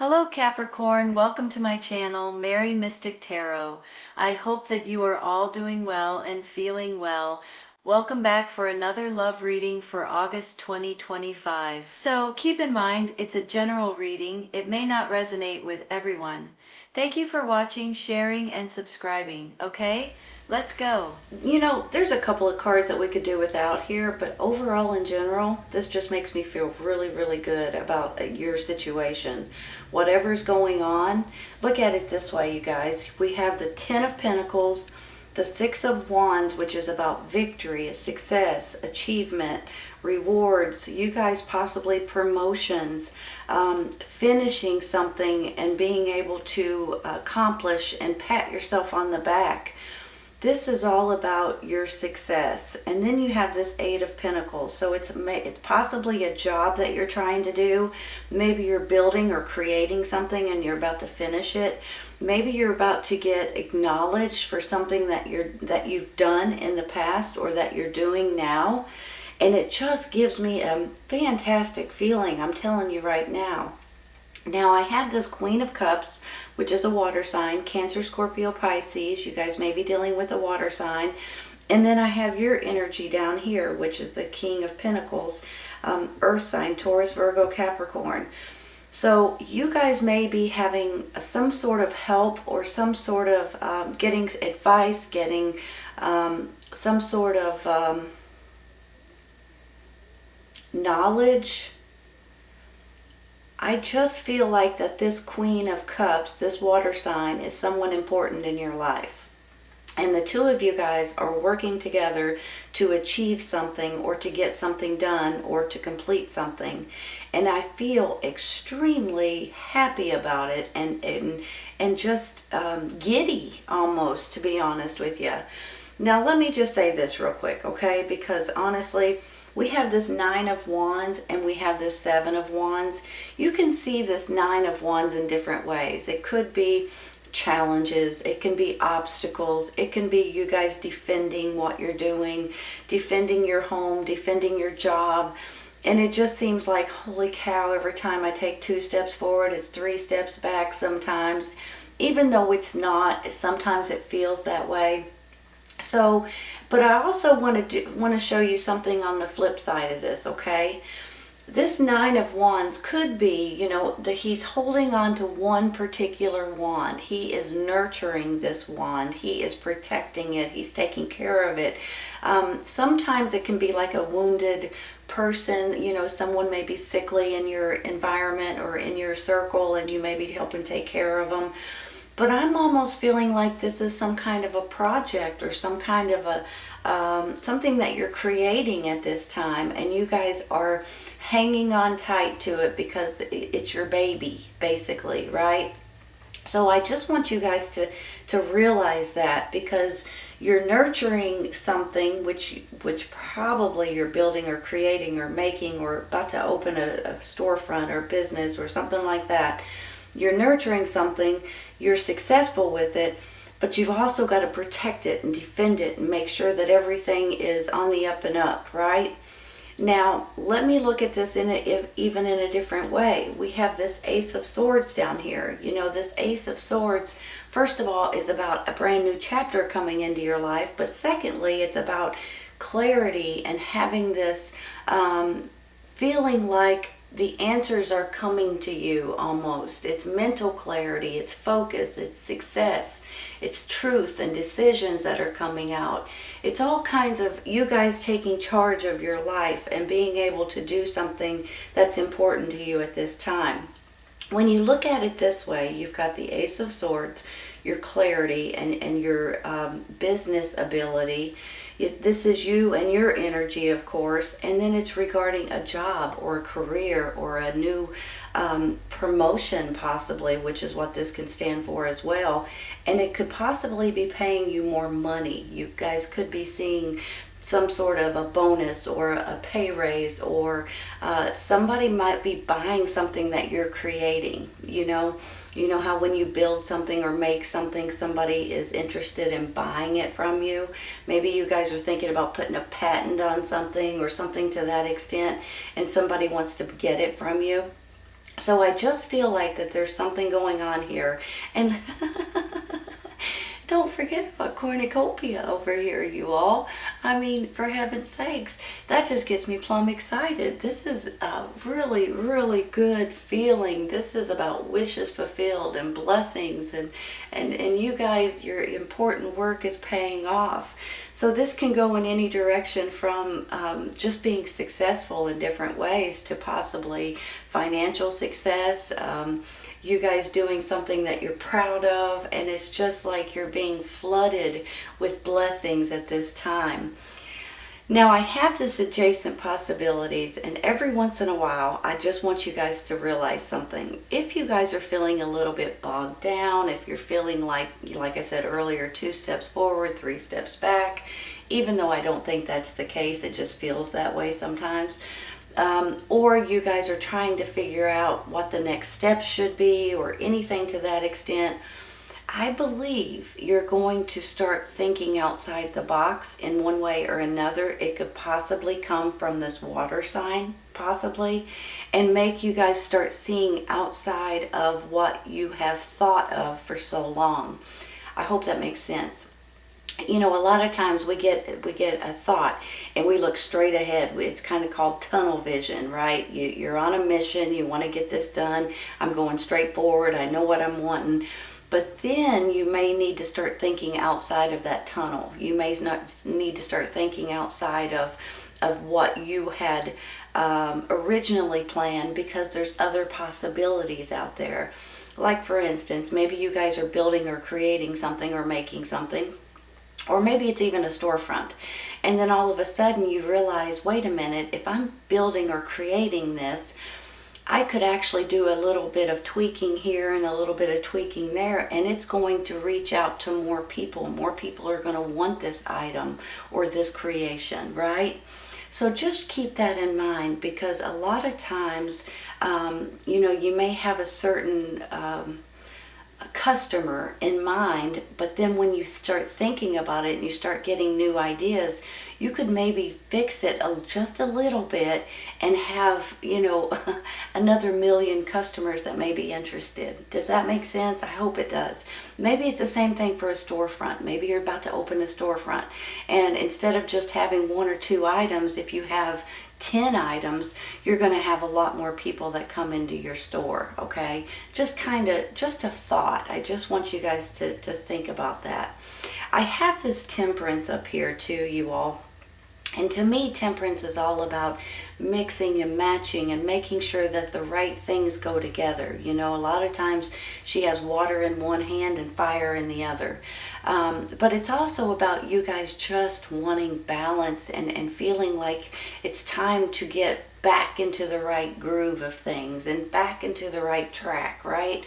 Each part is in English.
Hello Capricorn, welcome to my channel, Mary Mystic Tarot. I hope that you are all doing well and feeling well. Welcome back for another love reading for August 2025. So keep in mind, it's a general reading. It may not resonate with everyone. Thank you for watching, sharing, and subscribing. Okay, let's go. There's a couple of cards that we could do without here, but overall in general, this just makes me feel really, really good about your situation. Whatever's going on, look at it this way, you guys. We have the Ten of Pentacles, the Six of Wands, which is about victory, success, achievement, rewards, you guys possibly promotions, finishing something and being able to accomplish and pat yourself on the back. This is all about your success. And then you have this Eight of Pentacles. So it's possibly a job that you're trying to do. Maybe you're building or creating something and you're about to finish it. Maybe you're about to get acknowledged for something that you've done in the past or that you're doing now. And it just gives me a fantastic feeling, I'm telling you right now. Now I have this Queen of Cups, which is a water sign, Cancer, Scorpio, Pisces. You guys may be dealing with a water sign. And then I have your energy down here, which is the King of Pentacles, earth sign, Taurus, Virgo, Capricorn. So you guys may be having some sort of help or some sort of getting advice, getting some sort of knowledge. I just feel like that this Queen of Cups, this water sign, is someone important in your life. And the two of you guys are working together to achieve something or to get something done or to complete something. And I feel extremely happy about it and just giddy almost, to be honest with you. Now let me just say this real quick, okay? Because honestly, we have this Nine of Wands and we have this Seven of Wands. You can see this Nine of Wands in different ways. It could be challenges, it can be obstacles, it can be you guys defending what you're doing, defending your home, defending your job. And it just seems like, holy cow, every time I take 2 steps forward, it's 3 steps back sometimes. Even though it's not, sometimes it feels that way. So, but I also want to show you something on the flip side of this, okay? This Nine of Wands could be, he's holding on to one particular wand. He is nurturing this wand. He is protecting it. He's taking care of it. Sometimes it can be like a wounded person. Someone may be sickly in your environment or in your circle and you may be helping take care of them. But I'm almost feeling like this is some kind of a project or some kind of a something that you're creating at this time, and you guys are hanging on tight to it because it's your baby, basically, right? So I just want you guys to realize that, because you're nurturing something which probably you're building or creating or making or about to open a storefront or business or something like that. You're nurturing something, you're successful with it, but you've also got to protect it and defend it and make sure that everything is on the up and up, right? Now, let me look at this even in a different way. We have this Ace of Swords down here. This Ace of Swords, first of all, is about a brand new chapter coming into your life, but secondly, it's about clarity and having this feeling like the answers are coming to you almost. It's mental clarity, it's focus, it's success, it's truth and decisions that are coming out. It's all kinds of you guys taking charge of your life and being able to do something that's important to you at this time. When you look at it this way, you've got the Ace of Swords, your clarity and your business ability. This is you and your energy, of course, and then it's regarding a job or a career or a new promotion possibly, which is what this can stand for as well. And it could possibly be paying you more money. You guys could be seeing some sort of a bonus or a pay raise, or somebody might be buying something that you're creating. You know how when you build something or make something, somebody is interested in buying it from you. Maybe you guys are thinking about putting a patent on something or something to that extent, and somebody wants to get it from you. So I just feel like that there's something going on here. And don't forget about cornucopia over here, you all. I mean, for heaven's sakes, that just gets me plumb excited. This is a really, really good feeling. This is about wishes fulfilled and blessings, and you guys, your important work is paying off. So this can go in any direction from just being successful in different ways to possibly financial success, you guys doing something that you're proud of, and it's just like you're being flooded with blessings at this time. Now I have this adjacent possibilities, and every once in a while I just want you guys to realize something. If you guys are feeling a little bit bogged down, if you're feeling like I said earlier, 2 steps forward, 3 steps back, even though I don't think that's the case, it just feels that way sometimes. Or you guys are trying to figure out what the next step should be or anything to that extent, I believe you're going to start thinking outside the box in one way or another. It could possibly come from this water sign, possibly, and make you guys start seeing outside of what you have thought of for so long. I hope that makes sense. You know, a lot of times we get a thought and we look straight ahead. It's kind of called tunnel vision, right? You're on a mission. You want to get this done. I'm going straight forward. I know what I'm wanting. But then you may need to start thinking outside of that tunnel. You may not need to start thinking outside of what you had originally planned, because there's other possibilities out there. Like, for instance, maybe you guys are building or creating something or making something. Or maybe it's even a storefront. And then all of a sudden you realize, wait a minute, if I'm building or creating this, I could actually do a little bit of tweaking here and a little bit of tweaking there, and it's going to reach out to more people. More people are going to want this item or this creation, right? So just keep that in mind, because a lot of times, you know, you may have a certain customer in mind, but then when you start thinking about it and you start getting new ideas, you could maybe fix it just a little bit and have, you know, another million customers that may be interested. Does that make sense? I hope it does. Maybe it's the same thing for a storefront. Maybe you're about to open a storefront, and instead of just having 1 or 2 items, if you have 10 items, you're going to have a lot more people that come into your store, okay? Just a thought. I just want you guys to think about that. I have this temperance up here too, you all. And to me, temperance is all about mixing and matching and making sure that the right things go together. You know, a lot of times she has water in one hand and fire in the other. But it's also about you guys just wanting balance and feeling like it's time to get back into the right groove of things and back into the right track, right?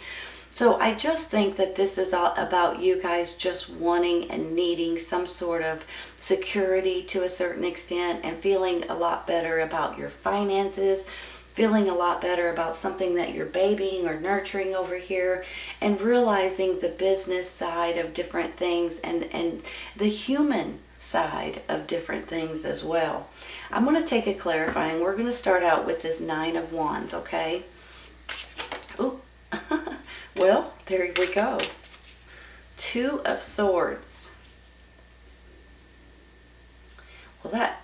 So I just think that this is all about you guys just wanting and needing some sort of security to a certain extent, and feeling a lot better about your finances, feeling a lot better about something that you're babying or nurturing over here, and realizing the business side of different things and the human side of different things as well. I'm going to take a clarifying. We're going to start out with this 9 of Wands, okay? Ooh. Well, there we go. 2 of Swords. Well, that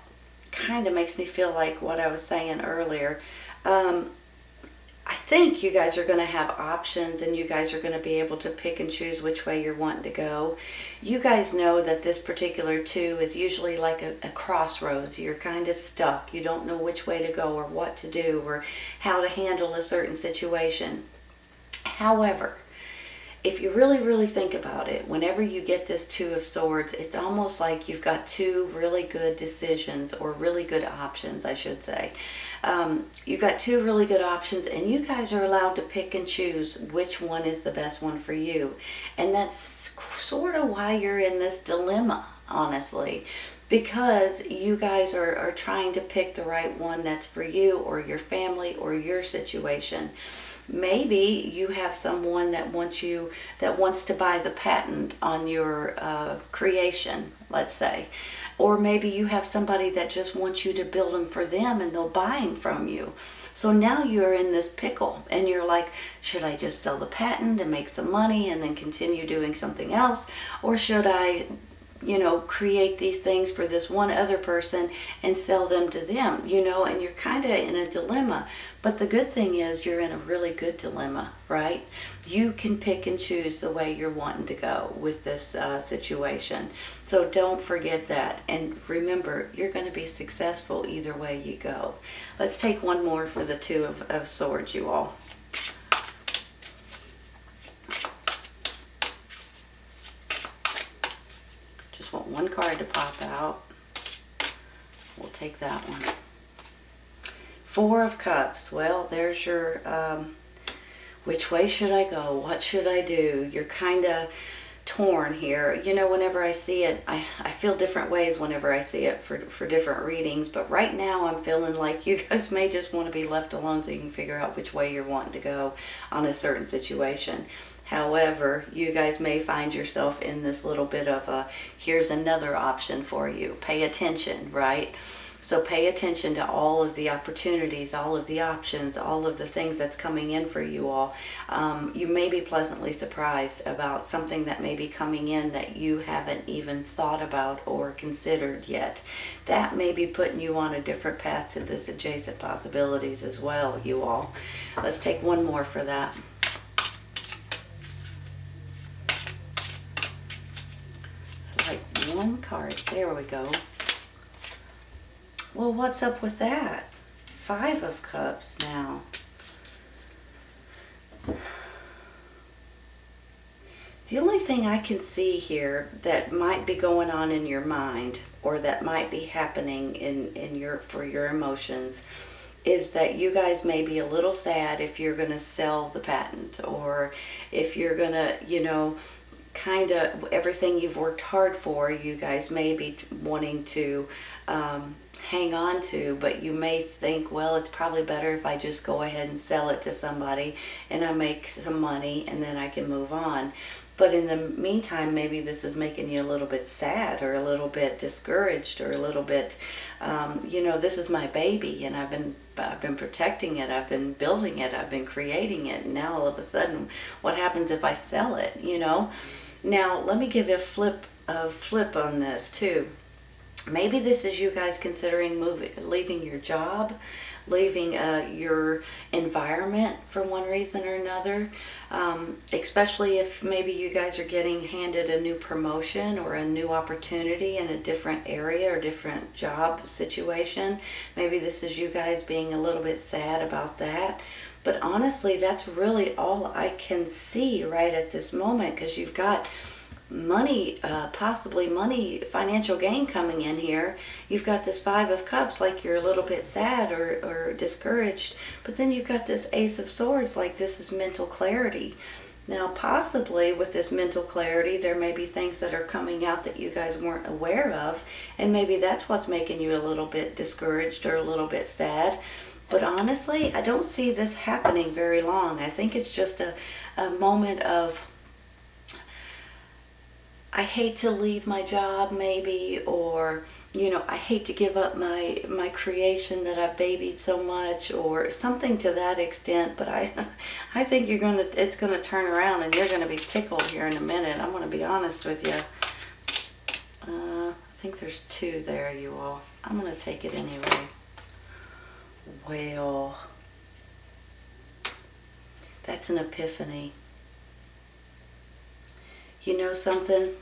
kind of makes me feel like what I was saying earlier. I think you guys are going to have options, and you guys are going to be able to pick and choose which way you're wanting to go. You guys know that this particular 2 is usually like a crossroads. You're kind of stuck. You don't know which way to go or what to do or how to handle a certain situation. However, if you really, really think about it, whenever you get this 2 of Swords, it's almost like you've got 2 really good decisions, or really good options, I should say. You've got 2 really good options, and you guys are allowed to pick and choose which one is the best one for you. And that's sort of why you're in this dilemma, honestly. Because you guys are trying to pick the right one that's for you or your family or your situation. Maybe you have someone that wants to buy the patent on your creation, let's say. Or maybe you have somebody that just wants you to build them for them and they'll buy them from you. So now you're in this pickle and you're like, should I just sell the patent and make some money and then continue doing something else? Or should I, create these things for this one other person and sell them to them, and you're kind of in a dilemma. But the good thing is you're in a really good dilemma, right? You can pick and choose the way you're wanting to go with this situation. So don't forget that. And remember, you're going to be successful either way you go. Let's take one more for the Two of Swords, you all. Just want one card to pop out. We'll take that one. Four of Cups. Well, there's your, which way should I go? What should I do? You're kind of torn here. Whenever I see it, I feel different ways whenever I see it for different readings. But right now I'm feeling like you guys may just want to be left alone so you can figure out which way you're wanting to go on a certain situation. However, you guys may find yourself in this little bit of a, here's another option for you. Pay attention, right? So pay attention to all of the opportunities, all of the options, all of the things that's coming in for you all. You may be pleasantly surprised about something that may be coming in that you haven't even thought about or considered yet. That may be putting you on a different path to this adjacent possibilities as well, you all. Let's take one more for that. Like one card. There we go. Well, what's up with that? Five of Cups now. The only thing I can see here that might be going on in your mind, or that might be happening for your emotions, is that you guys may be a little sad if you're going to sell the patent, or if you're going to, kind of everything you've worked hard for, you guys may be wanting to hang on to, but you may think, well, it's probably better if I just go ahead and sell it to somebody and I make some money and then I can move on. But in the meantime, maybe this is making you a little bit sad or a little bit discouraged or a little bit, this is my baby and I've been protecting it, I've been building it, I've been creating it, and now all of a sudden, what happens if I sell it, Now, let me give you a flip on this too. Maybe this is you guys considering leaving your job, leaving your environment for one reason or another, especially if maybe you guys are getting handed a new promotion or a new opportunity in a different area or different job situation. Maybe this is you guys being a little bit sad about that. But honestly, that's really all I can see right at this moment, because you've got money, possibly money, financial gain coming in here. You've got this Five of Cups, like you're a little bit sad or discouraged, but then you've got this Ace of Swords, like this is mental clarity. Now, possibly with this mental clarity, there may be things that are coming out that you guys weren't aware of, and maybe that's what's making you a little bit discouraged or a little bit sad. But honestly, I don't see this happening very long. I think it's just a moment of, I hate to leave my job maybe, or, I hate to give up my creation that I've babied so much, or something to that extent. But I think it's gonna turn around and you're gonna be tickled here in a minute. I'm gonna be honest with you. I think there's two there, you all. I'm gonna take it anyway. Well, that's an epiphany. You know something?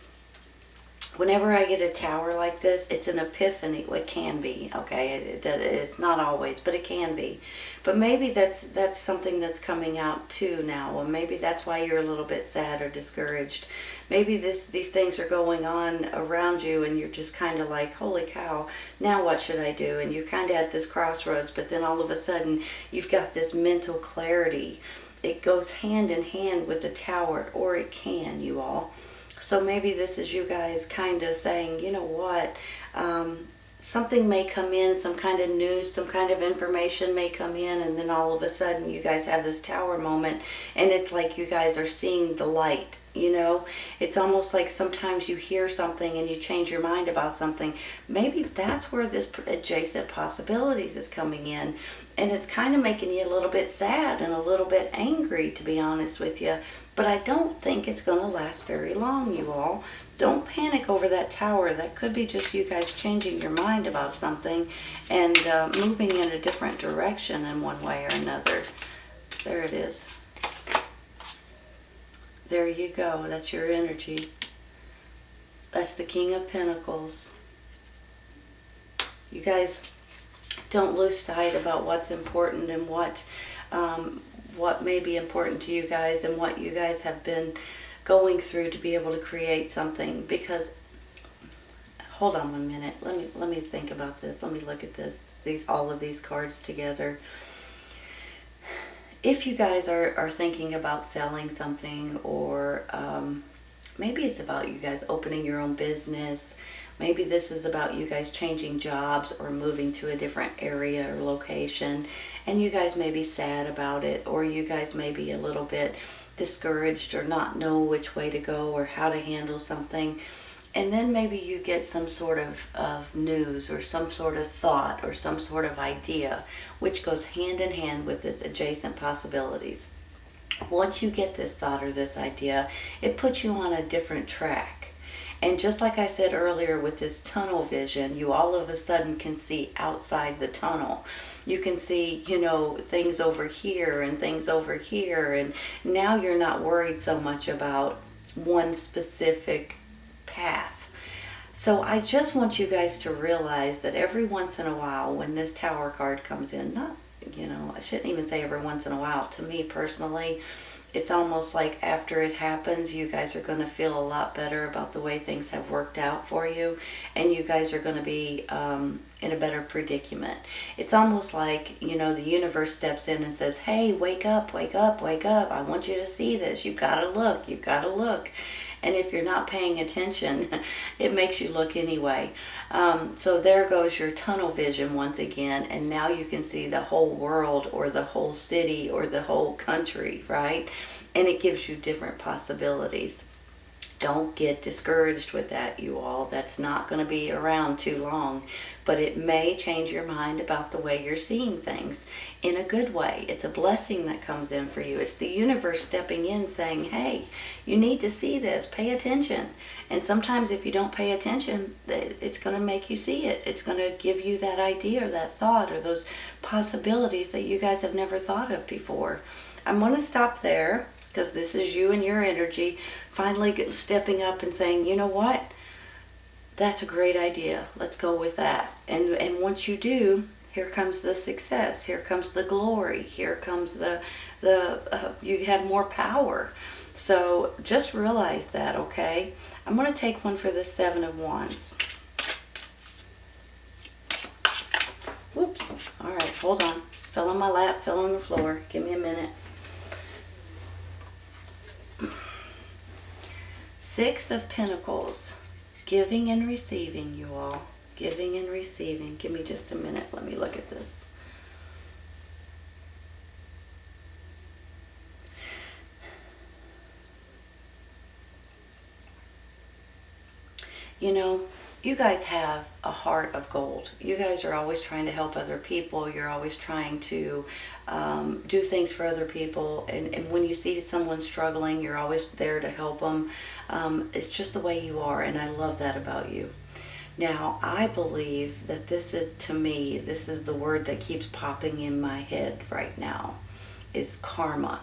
Whenever I get a tower like this, it's an epiphany. Well, it can be, okay? It's not always, but it can be. But maybe that's something that's coming out too now. Well, maybe that's why you're a little bit sad or discouraged. Maybe these things are going on around you and you're just kind of like, holy cow, now what should I do? And you're kind of at this crossroads, but then all of a sudden you've got this mental clarity. It goes hand in hand with the tower, or it can, you all. So maybe this is you guys kind of saying, you know what, something may come in, some kind of news, some kind of information may come in, and then all of a sudden you guys have this tower moment, and it's like you guys are seeing the light You know, it's almost like sometimes you hear something and you change your mind about something. Maybe that's where this adjacent possibilities is coming in. And it's kind of making you a little bit sad and a little bit angry, to be honest with you. But I don't think it's going to last very long, you all. Don't panic over that tower. That could be just you guys changing your mind about something and moving in a different direction in one way or another. There it is. There you go. That's your energy. That's the King of Pentacles. You guys don't lose sight about what's important and what may be important to you guys and what you guys have been going through to be able to create something. Because, hold on 1 minute. Let me think about this. Let me look at this. All of these cards together. If you guys are thinking about selling something, or maybe it's about you guys opening your own business, maybe this is about you guys changing jobs or moving to a different area or location, and you guys may be sad about it, or you guys may be a little bit discouraged or not know which way to go or how to handle something. And then maybe you get some sort of news or some sort of thought or some sort of idea, which goes hand in hand with this adjacent possibilities. Once you get this thought or this idea, it puts you on a different track. And just like I said earlier with this tunnel vision, you all of a sudden can see outside the tunnel. You can see, you know, things over here and things over here. And now you're not worried so much about one specific path. So I just want you guys to realize that every once in a while when this Tower card comes in, not, you know, I shouldn't even say every once in a while. To me personally, it's almost like after it happens, you guys are going to feel a lot better about the way things have worked out for you, and you guys are going to be in a better predicament. It's almost like, you know, the universe steps in and says, hey, wake up, wake up, wake up. I want you to see this. You've got to look. You've got to look. And if you're not paying attention, it makes you look anyway. So there goes your tunnel vision once again. And now you can see the whole world or the whole city or the whole country, right? And it gives you different possibilities. Don't get discouraged with that, you all. That's not going to be around too long. But it may change your mind about the way you're seeing things in a good way. It's a blessing that comes in for you. It's the universe stepping in saying, hey, you need to see this. Pay attention. And sometimes if you don't pay attention, it's going to make you see it. It's going to give you that idea or that thought or those possibilities that you guys have never thought of before. I'm going to stop there, because this is you and your energy finally stepping up and saying, you know what? That's a great idea. Let's go with that. And once you do, here comes the success. Here comes the glory. Here comes you have more power. So just realize that, okay? I'm going to take one for the Seven of Wands. Whoops. All right, hold on. Fell on my lap, fell on the floor. Give me a minute. Six of Pentacles. Giving and receiving, you all. Giving and receiving. Give me just a minute. Let me look at this. You know, you guys have a heart of gold. You guys are always trying to help other people. You're always trying to do things for other people. And when you see someone struggling, you're always there to help them. It's just the way you are, and I love that about you. Now, I believe that this is, to me, this is the word that keeps popping in my head right now, is karma.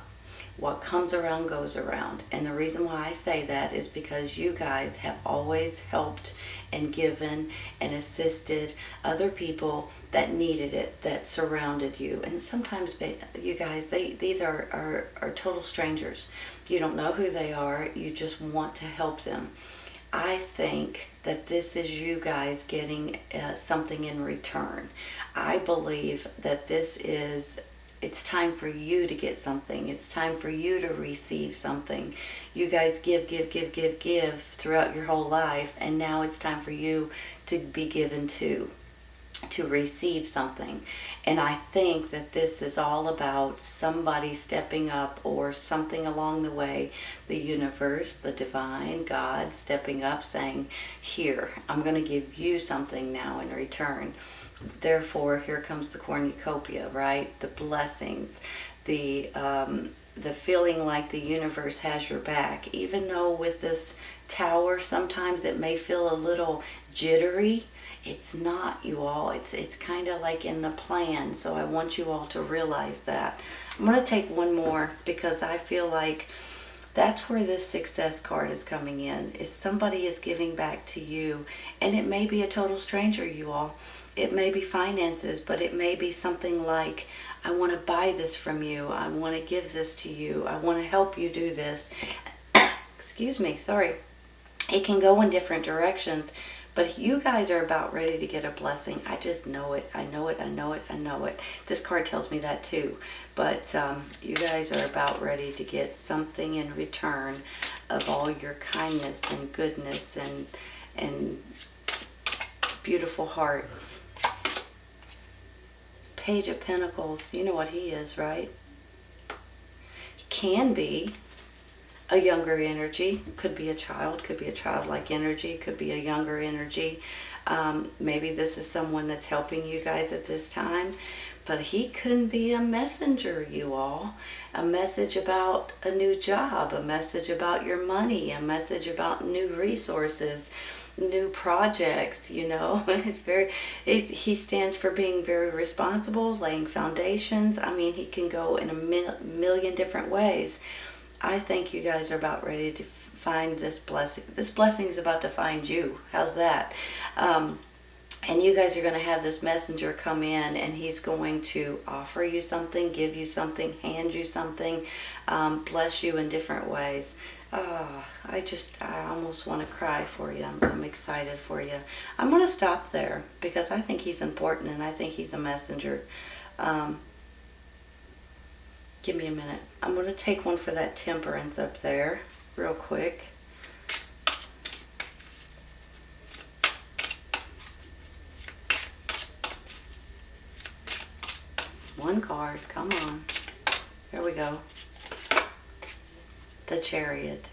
What comes around goes around. And the reason why I say that is because you guys have always helped and given and assisted other people that needed it, that surrounded you. And sometimes you guys, these are total strangers. You don't know who they are. You just want to help them. I think that this is you guys getting something in return. I believe that this is, it's time for you to get something. It's time for you to receive something. You guys give throughout your whole life, and now it's time for you to be given to. to receive something. And I think that this is all about somebody stepping up, or something along the way, the universe, the divine, God stepping up saying, here, I'm going to give you something now in return. Therefore, here comes the cornucopia, right? The blessings, the feeling like the universe has your back. Even though with this tower, sometimes it may feel a little jittery, it's not, you all. It's kind of like in the plan. So I want you all to realize that. I'm going to take one more, because I feel like that's where this success card is coming in. Is somebody is giving back to you, and it may be a total stranger, you all. It may be finances, but it may be something like, I want to buy this from you. I want to give this to you. I want to help you do this. Excuse me, sorry. It can go in different directions, but you guys are about ready to get a blessing. I just know it. I know it. I know it. I know it. This card tells me that too. But you guys are about ready to get something in return of all your kindness and goodness and beautiful heart. Page of Pentacles. You know what he is, right? He can be a younger energy. Could be a child. Could be a childlike energy. Could be a younger energy. Maybe this is someone that's helping you guys at this time. But he couldn't be a messenger, you all. A message about a new job. A message about your money. A message about new resources. New projects, you know. He stands for being very responsible, laying foundations. I mean, he can go in a million different ways. I think you guys are about ready to find this blessing. This blessing is about to find you. How's that? And you guys are going to have this messenger come in, and he's going to offer you something, give you something, hand you something, bless you in different ways. I almost want to cry for you. I'm excited for you. I'm going to stop there, because I think he's important, and I think he's a messenger. Give me a minute. I'm going to take one for that Temperance up there real quick. One card. Come on. There we go. The Chariot.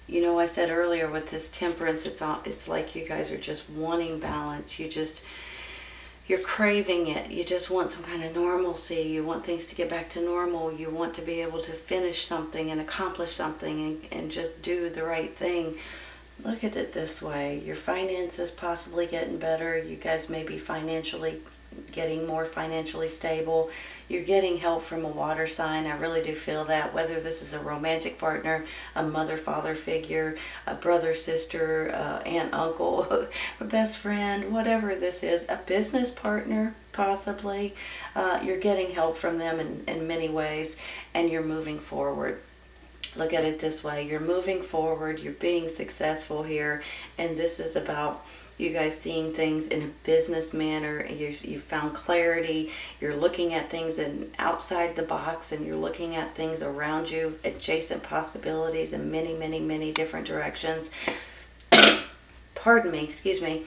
You know, I said earlier with this Temperance, it's like you guys are just wanting balance. You're craving it. You just want some kind of normalcy. You want things to get back to normal. You want to be able to finish something and accomplish something and just do the right thing. Look at it this way. Your finances possibly getting better. You guys may be getting more financially stable. You're getting help from a water sign. I really do feel that. Whether this is a romantic partner, a mother-father figure, a brother, sister, aunt, uncle, a best friend, whatever this is, a business partner possibly. You're getting help from them in many ways, and you're moving forward. Look at it this way. You're moving forward. You're being successful here, and this is about you guys seeing things in a business manner. You found clarity. You're looking at things outside the box, and you're looking at things around you, adjacent possibilities in many, many, many different directions. Pardon me, excuse me.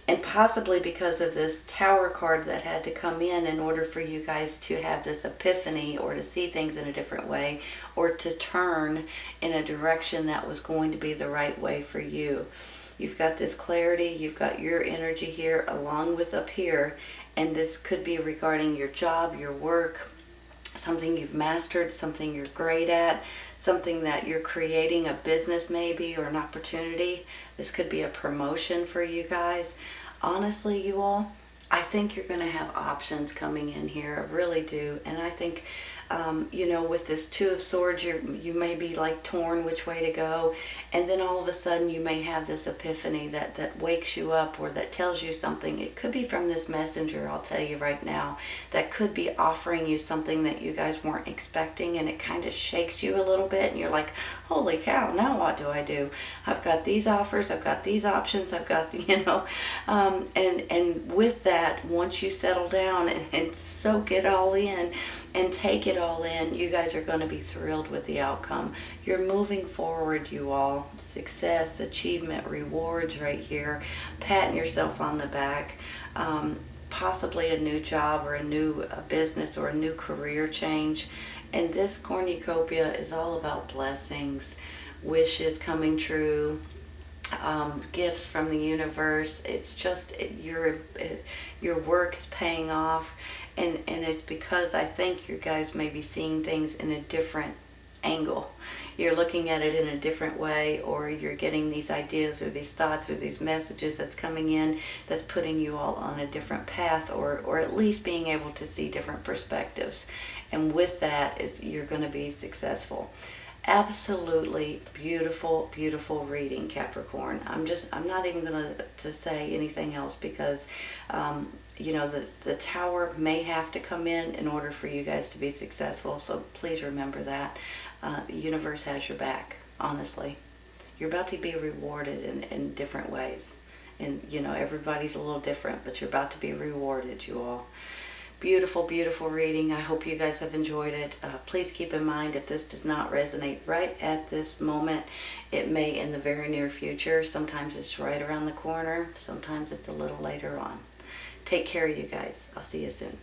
And possibly because of this Tower card that had to come in order for you guys to have this epiphany, or to see things in a different way, or to turn in a direction that was going to be the right way for you. You've got this clarity, you've got your energy here along with up here, and this could be regarding your job, your work, something you've mastered, something you're great at, something that you're creating, a business maybe, or an opportunity. This could be a promotion for you guys. Honestly, you all, I think you're going to have options coming in here. I really do. And I think you know, with this Two of Swords, you may be like torn which way to go, and then all of a sudden you may have this epiphany that wakes you up, or that tells you something. It could be from this messenger, I'll tell you right now, that could be offering you something that you guys weren't expecting, and it kind of shakes you a little bit, and you're like, holy cow, now what do I do? I've got these offers, I've got these options, I've got, you know, and with that, once you settle down and soak it all in and take it it all in. You guys are going to be thrilled with the outcome. You're moving forward, you all. Success, achievement, rewards right here. Patting yourself on the back. Possibly a new job or a new business or a new career change. And this cornucopia is all about blessings, wishes coming true, gifts from the universe. It's just your work is paying off, and it's because I think you guys may be seeing things in a different angle. You're looking at it in a different way, or you're getting these ideas or these thoughts or these messages that's coming in that's putting you all on a different path, or at least being able to see different perspectives. And with that, you're going to be successful. Absolutely beautiful, beautiful reading, Capricorn. I'm not even going to say anything else, because you know, the tower may have to come in order for you guys to be successful. So please remember that. The universe has your back, honestly. You're about to be rewarded in different ways. And, you know, everybody's a little different, but you're about to be rewarded, you all. Beautiful, beautiful reading. I hope you guys have enjoyed it. Please keep in mind, if this does not resonate right at this moment, it may in the very near future. Sometimes it's right around the corner. Sometimes it's a little later on. Take care, you guys. I'll see you soon.